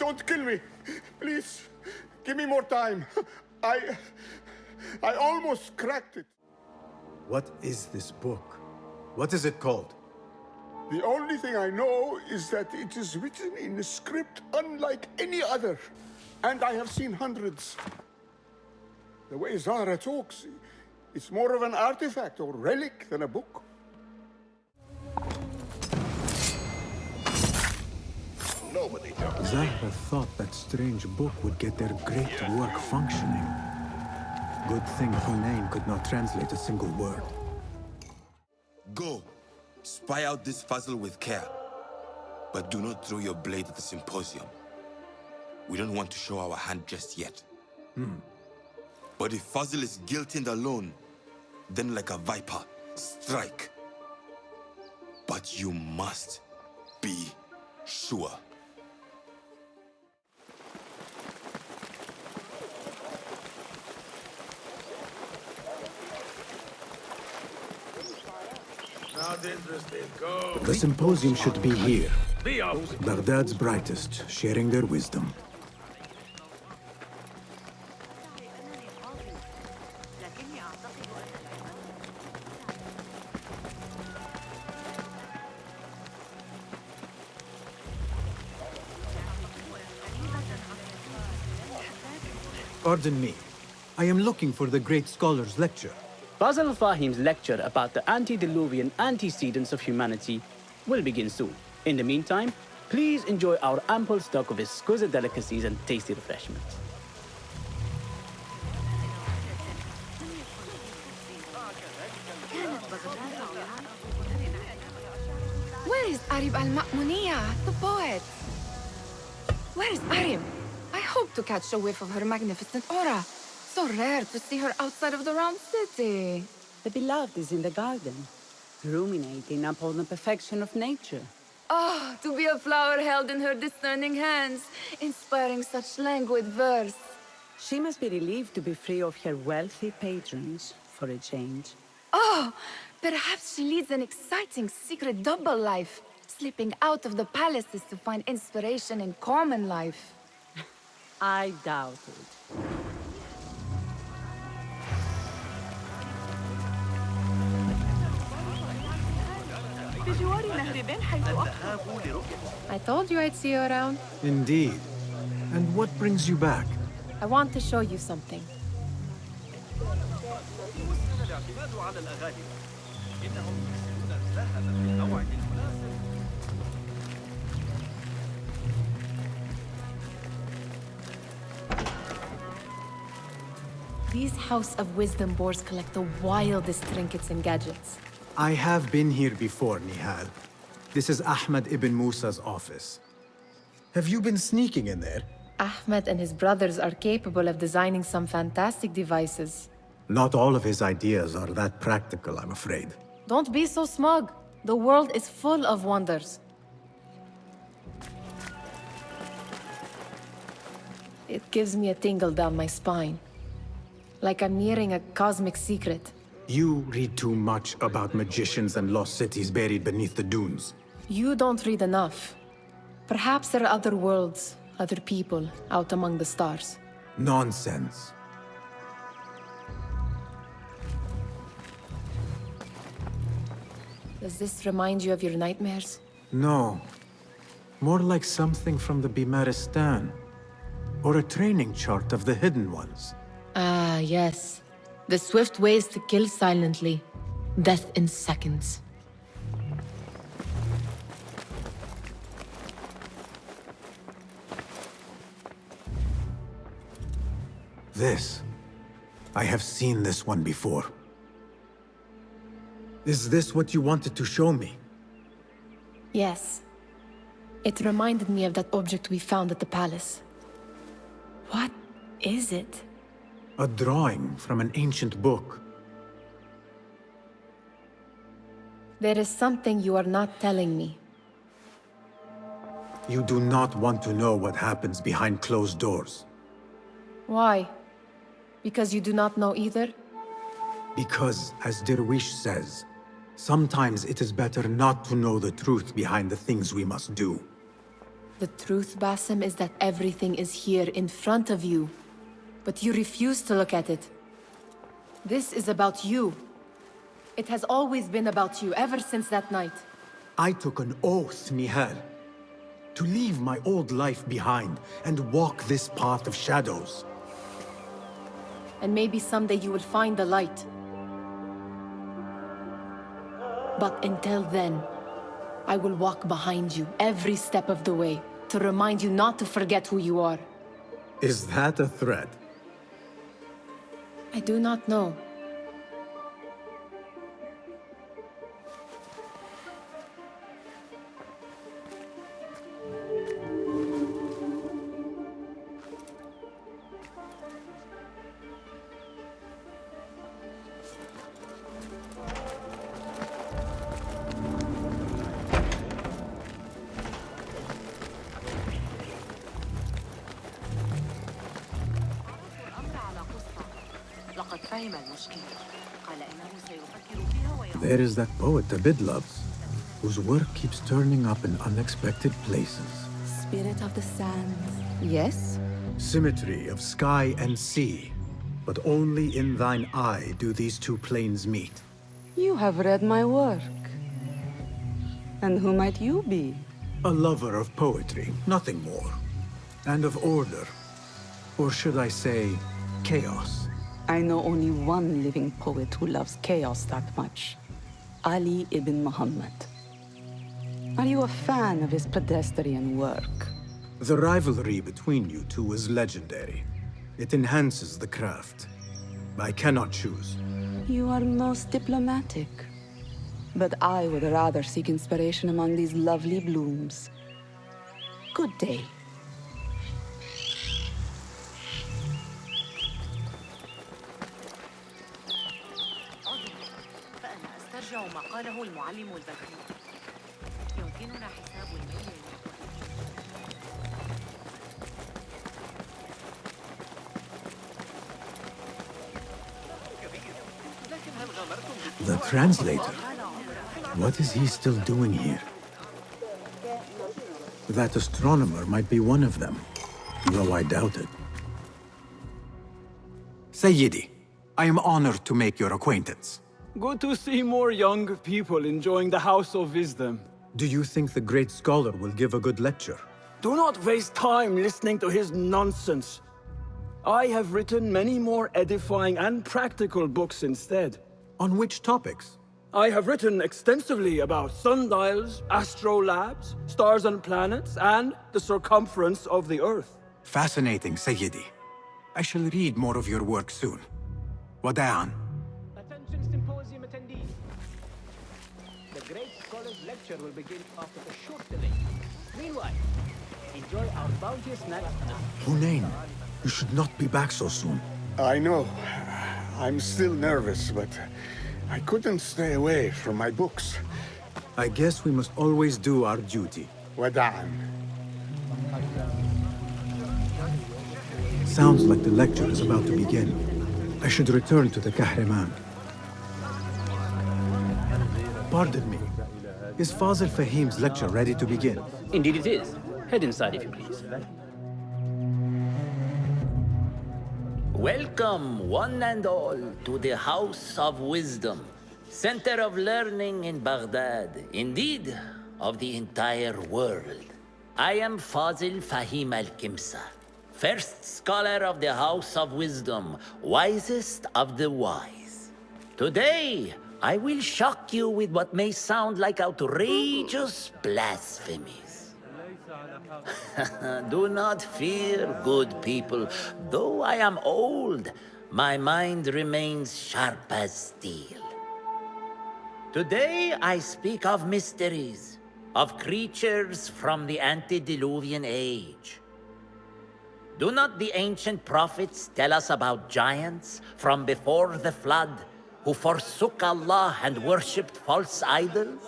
don't kill me. Please, give me more time. I almost cracked it. What is this book? What is it called? The only thing I know is that it is written in a script unlike any other. And I have seen hundreds. The way Zahra talks, it's more of an artifact or relic than a book. Zahra thought that strange book would get their great work functioning. Good thing Hunayn could not translate a single word. Go. Spy out this puzzle with care. But do not throw your blade at the symposium. We don't want to show our hand just yet. But if Fazil is guilty and alone, then like a viper, strike. But you must be sure. Not interested. Go. The symposium should be here. Baghdad's brightest, sharing their wisdom. Pardon me. I am looking for the great scholar's lecture. Fazl Fahim's lecture about the antediluvian antecedents of humanity will begin soon. In the meantime, please enjoy our ample stock of exquisite delicacies and tasty refreshments. Where is Arib al-Ma'muniya, the poet? Where is Arib? I hope to catch a whiff of her magnificent aura. So rare to see her outside of the round city. The beloved is in the garden, ruminating upon the perfection of nature. Oh, to be a flower held in her discerning hands, inspiring such languid verse. She must be relieved to be free of her wealthy patrons for a change. Oh, perhaps she leads an exciting secret double life, slipping out of the palaces to find inspiration in common life. I doubt it. I told you I'd see you around. Indeed. And what brings you back? I want to show you something. These House of Wisdom boars collect the wildest trinkets and gadgets. I have been here before, Nihal. This is Ahmed ibn Musa's office. Have you been sneaking in there? Ahmed and his brothers are capable of designing some fantastic devices. Not all of his ideas are that practical, I'm afraid. Don't be so smug. The world is full of wonders. It gives me a tingle down my spine. Like I'm nearing a cosmic secret. You read too much about magicians and lost cities buried beneath the dunes. You don't read enough. Perhaps there are other worlds, other people, out among the stars. Nonsense. Does this remind you of your nightmares? No. More like something from the Bimaristan. Or a training chart of the Hidden Ones. Ah, yes. The swift ways to kill silently. Death in seconds. This. I have seen this one before. Is this what you wanted to show me? Yes. It reminded me of that object we found at the palace. What is it? A drawing from an ancient book. There is something you are not telling me. You do not want to know what happens behind closed doors. Why? Because you do not know either? Because, as Derwish says, sometimes it is better not to know the truth behind the things we must do. The truth, Basim, is that everything is here in front of you. But you refuse to look at it. This is about you. It has always been about you, ever since that night. I took an oath, Nihal, to leave my old life behind and walk this path of shadows. And maybe someday you will find the light. But until then, I will walk behind you every step of the way to remind you not to forget who you are. Is that a threat? I do not know. There is that poet Abid loves, whose work keeps turning up in unexpected places. Spirit of the sands. Yes? Symmetry of sky and sea, but only in thine eye do these two planes meet. You have read my work. And who might you be? A lover of poetry, nothing more. And of order. Or should I say, chaos. I know only one living poet who loves chaos that much. Ali ibn Muhammad. Are you a fan of his pedestrian work? The rivalry between you two is legendary. It enhances the craft. I cannot choose. You are most diplomatic. But I would rather seek inspiration among these lovely blooms. Good day. ما قاله المعلم البكري يمكننا حساب الميل. The translator? What is he still doing here? That astronomer might be one of them, though I doubt it. Sayyidi, I am honored to make your acquaintance. Good to see more young people enjoying the House of Wisdom. Do you think the great scholar will give a good lecture? Do not waste time listening to his nonsense. I have written many more edifying and practical books instead. On which topics? I have written extensively about sundials, astrolabes, stars and planets, and the circumference of the Earth. Fascinating, Sayyidi. I shall read more of your work soon. Wada'an. Attention symposium attendees. The great scholar's lecture will begin after a short delay. Meanwhile, enjoy our bounteous snacks. Hunain, you should not be back so soon. I know. I'm still nervous, but I couldn't stay away from my books. I guess we must always do our duty. Wada'an. Sounds like the lecture is about to begin. I should return to the Kahraman. Pardon me. Is Fazil Fahim's lecture ready to begin? Indeed it is. Head inside if you please. Welcome, one and all, to the House of Wisdom, center of learning in Baghdad, indeed, of the entire world. I am Fazil Fahim al-Kimsa, first scholar of the House of Wisdom, wisest of the wise. Today, I will shock you with what may sound like outrageous blasphemies. Do not fear, good people. Though I am old, my mind remains sharp as steel. Today I speak of mysteries, of creatures from the antediluvian age. Do not the ancient prophets tell us about giants from before the flood who forsook Allah and worshipped false idols?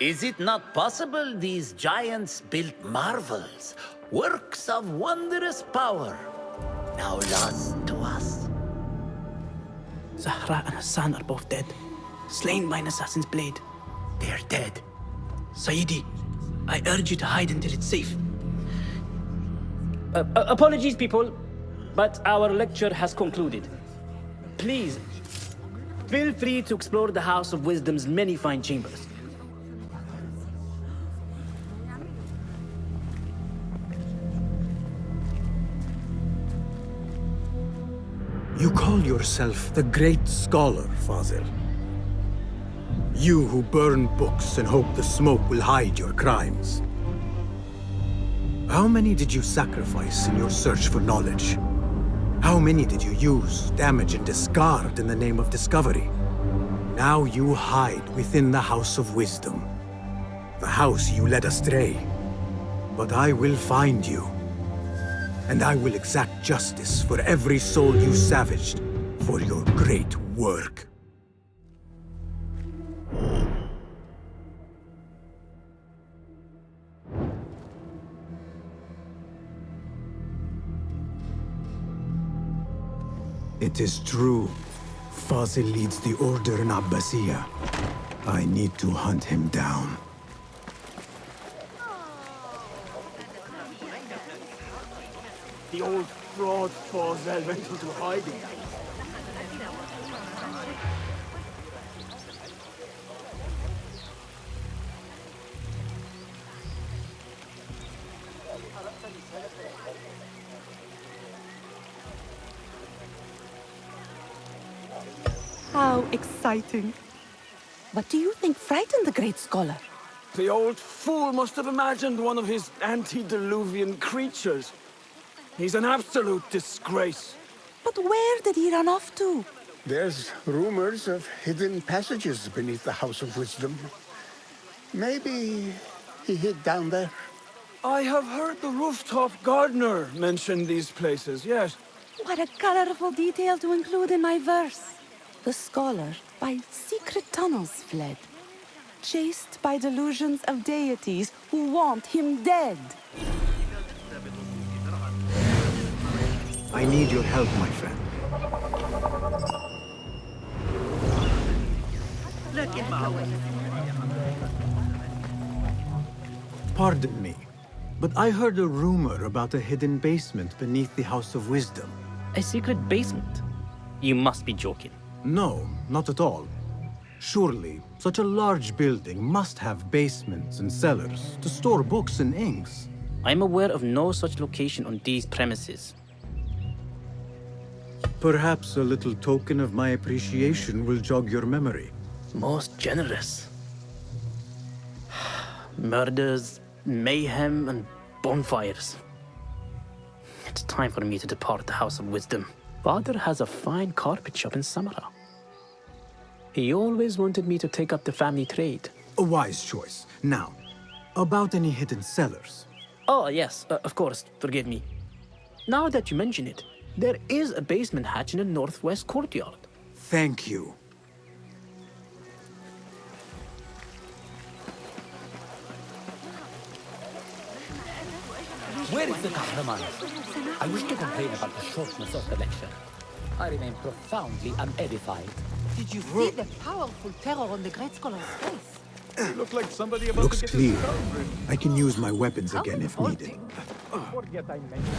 Is it not possible these giants built marvels, works of wondrous power, now lost to us? Zahra and Hassan are both dead, slain by an assassin's blade. They're dead. Sayyidi, I urge you to hide until it's safe. Apologies, people, but our lecture has concluded. Please, feel free to explore the House of Wisdom's many fine chambers. You call yourself the Great Scholar, Fazil. You who burn books and hope the smoke will hide your crimes. How many did you sacrifice in your search for knowledge? How many did you use, damage, and discard in the name of discovery? Now you hide within the House of Wisdom. The house you led astray. But I will find you. And I will exact justice for every soul you savaged for your great work. It is true. Fazil leads the Order in Abbasiyah. I need to hunt him down. The old fraud Fazil went into hiding. How exciting. What do you think frightened the great scholar? The old fool must have imagined one of his antediluvian creatures. He's an absolute disgrace. But where did he run off to? There's rumors of hidden passages beneath the House of Wisdom. Maybe he hid down there. I have heard the rooftop gardener mention these places, yes. What a colorful detail to include in my verse. The scholar by secret tunnels fled, chased by delusions of deities who want him dead. I need your help, my friend. Pardon me, but I heard a rumor about a hidden basement beneath the House of Wisdom. A secret basement? You must be joking. No, not at all. Surely, such a large building must have basements and cellars to store books and inks. I'm aware of no such location on these premises. Perhaps a little token of my appreciation will jog your memory. Most generous. Murders, mayhem, and bonfires. It's time for me to depart the House of Wisdom. Father has a fine carpet shop in Samara. He always wanted me to take up the family trade. A wise choice. Now, about any hidden cellars. Oh, yes, of course, forgive me. Now that you mention it, there is a basement hatch in the northwest courtyard. Thank you. Where is the Kahraman? I wish to complain about the shortness of the lecture. I remain profoundly unedified. Did you see the powerful terror on the great scholar's face? You look like somebody about Looks to get clear. his car ripped. I can use my weapons again if needed. Forget I mentioned.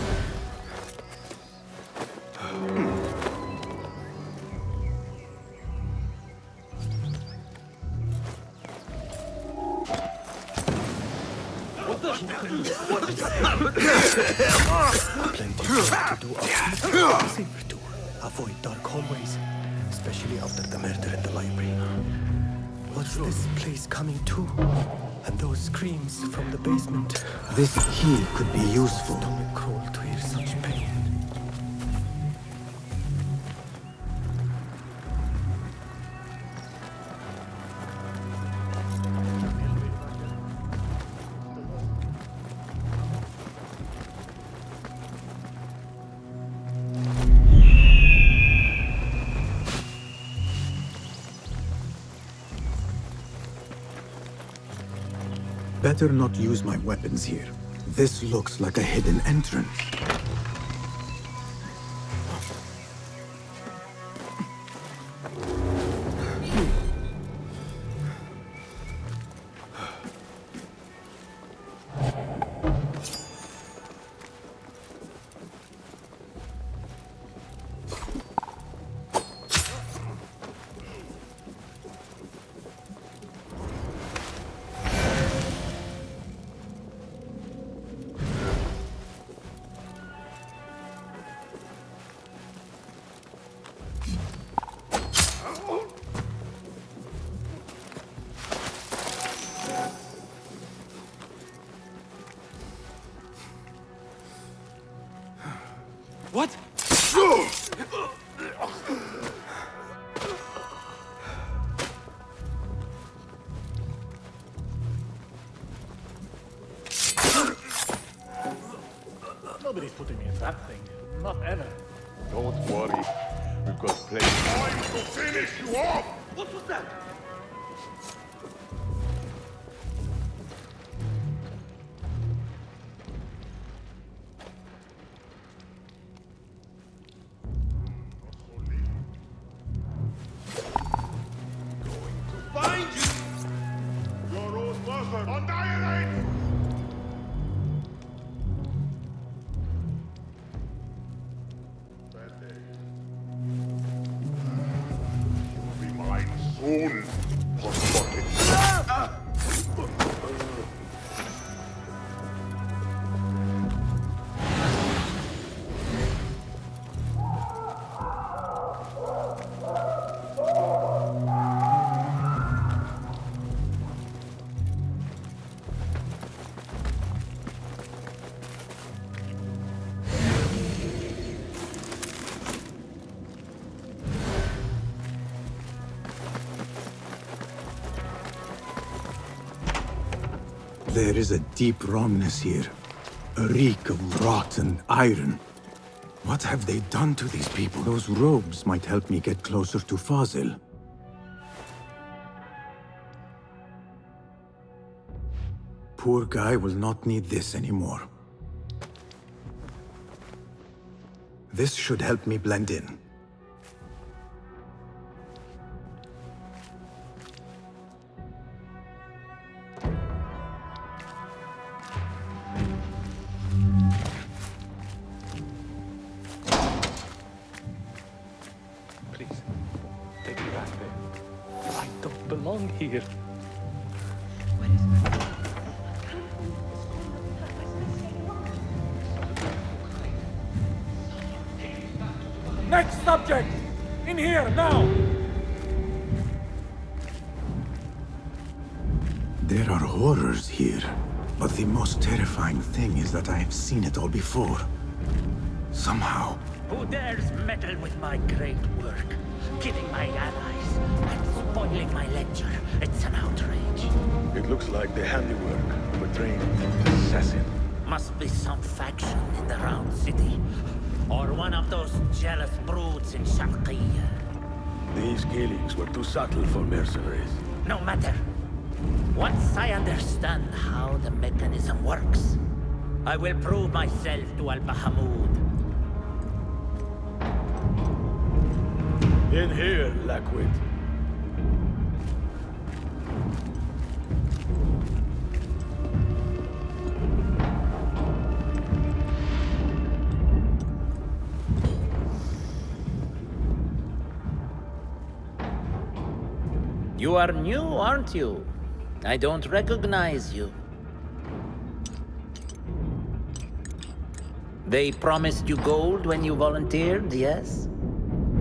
Safer to avoid dark hallways, especially after the murder in the library. What's this place coming to? And those screams from the basement. This key could be useful. Stomach crawl to hear such pain. Better not use my weapons here. This looks like a hidden entrance. What? Nobody's putting me in that thing. Not ever. Don't worry. We've got plenty of time to finish you off! What was that? Find you! Your own mother annihilate! You'll be mine soon, Hotspotted. There is a deep wrongness here. A reek of rotten iron. What have they done to these people? Those robes might help me get closer to Fazil. Poor guy will not need this anymore. This should help me blend in. Please, take me back there. I don't belong here. Next subject! In here, now! There are horrors here, but the most terrifying thing is that I have seen it all before. Somehow. Who dares meddle with my great work? Killing my allies and spoiling my lecture. It's an outrage. It looks like the handiwork of a trained assassin. Must be some faction in the Round City. Or one of those jealous broods in Sharqiyya. These killings were too subtle for mercenaries. No matter. Once I understand how the mechanism works, I will prove myself to Al-Bahamud. In here, Lackwit. You are new, aren't you? I don't recognize you. They promised you gold when you volunteered, yes?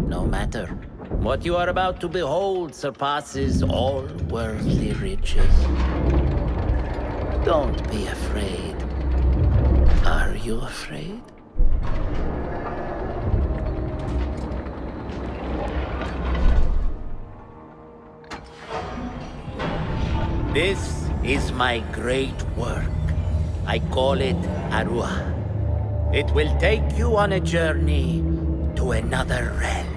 No matter. What you are about to behold surpasses all worldly riches. Don't be afraid. Are you afraid? This is my great work. I call it Arua. It will take you on a journey to another realm.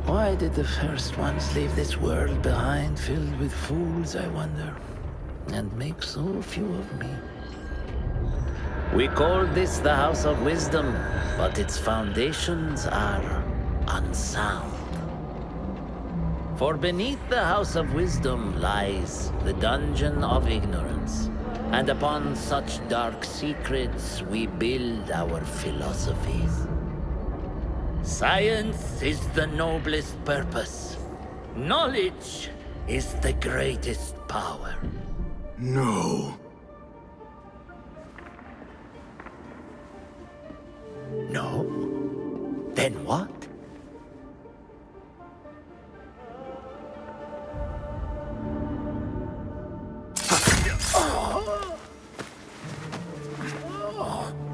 Why did the first ones leave this world behind, filled with fools, I wonder, and make so few of me? We call this the House of Wisdom, but its foundations are unsound. For beneath the House of Wisdom lies the Dungeon of Ignorance, and upon such dark secrets we build our philosophies. Science is the noblest purpose. Knowledge is the greatest power. No. No? Then what?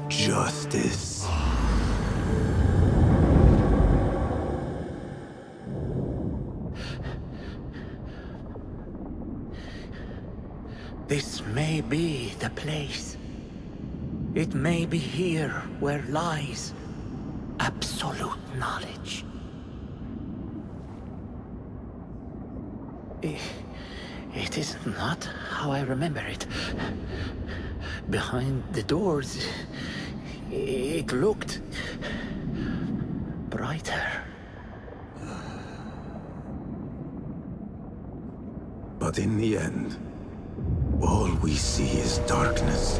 Justice. may be the place. It may be here where lies absolute knowledge. It is not how I remember it. Behind the doors, it looked brighter. But in the end, all we see is darkness.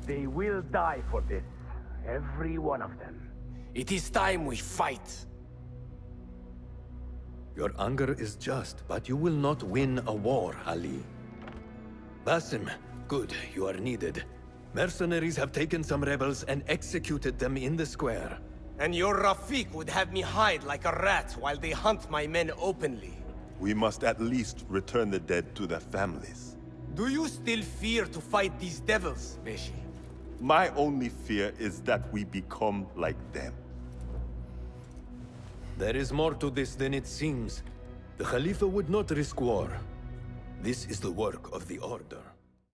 They will die for this. Every one of them. It is time we fight. Your anger is just, but you will not win a war, Ali. Basim, good, you are needed. Mercenaries have taken some rebels and executed them in the square. And your Rafiq would have me hide like a rat while they hunt my men openly. We must at least return the dead to their families. Do you still fear to fight these devils, Beshi? My only fear is that we become like them. There is more to this than it seems. The Khalifa would not risk war. This is the work of the Order.